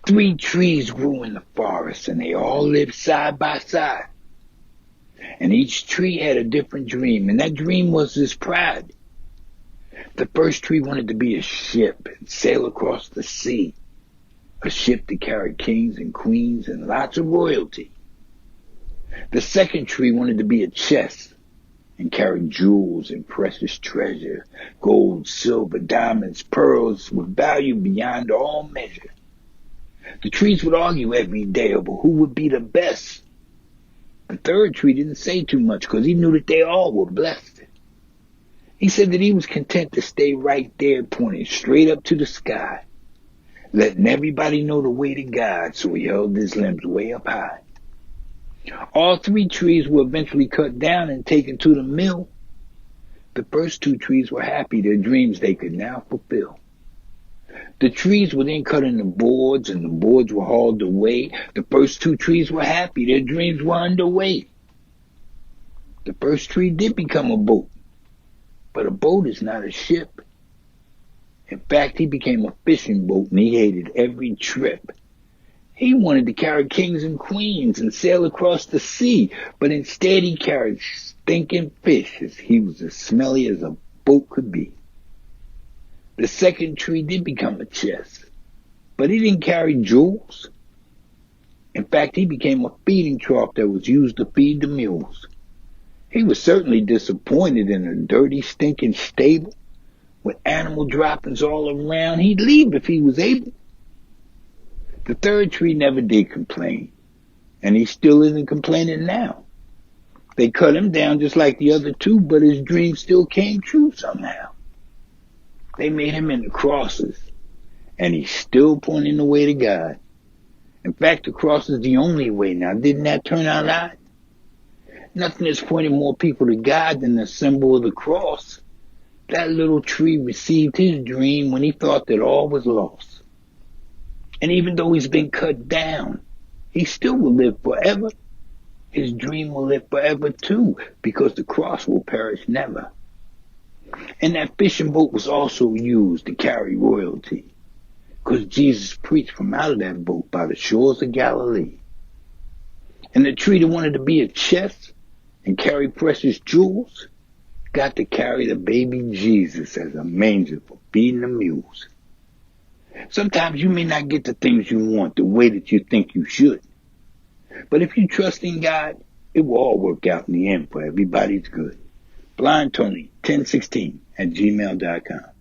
3 trees grew in the forest, and they all lived side by side. And each tree had a different dream, and that dream was his pride. The first tree wanted to be a ship and sail across the sea, a ship to carry kings and queens and lots of royalty. The second tree wanted to be a chest and carry jewels and precious treasure, gold, silver, diamonds, pearls with value beyond all measure. The trees would argue every day over who would be the best. The third tree didn't say too much because he knew that they all were blessed. He said that he was content to stay right there pointing straight up to the sky, letting everybody know the way to God, so he held his limbs way up high. All 3 trees were eventually cut down and taken to the mill. The first 2 trees were happy, their dreams they could now fulfill. The trees were then cut into boards, and the boards were hauled away. The first 2 trees were happy, their dreams were underway. The first tree did become a boat, but a boat is not a ship. In fact, he became a fishing boat, and he hated every trip. He wanted to carry kings and queens and sail across the sea, but instead he carried stinking fish, as he was as smelly as a boat could be. The second tree did become a chest, but he didn't carry jewels. In fact, he became a feeding trough that was used to feed the mules. He was certainly disappointed in a dirty, stinking stable with animal droppings all around. He'd leave if he was able. The third tree never did complain, and he still isn't complaining now. They cut him down just like the other 2, but his dream still came true somehow. They made him into crosses, and he's still pointing the way to God. In fact, the cross is the only way now. Didn't that turn out odd? Nothing has pointed more people to God than the symbol of the cross. That little tree received his dream when he thought that all was lost. And even though he's been cut down, he still will live forever. His dream will live forever too, because the cross will perish never. And that fishing boat was also used to carry royalty, because Jesus preached from out of that boat by the shores of Galilee. And the tree that wanted to be a chest and carry precious jewels got to carry the baby Jesus as a manger for feeding the mules. Sometimes you may not get the things you want the way that you think you should. But if you trust in God, it will all work out in the end for everybody's good. BlindTony1016 @gmail.com.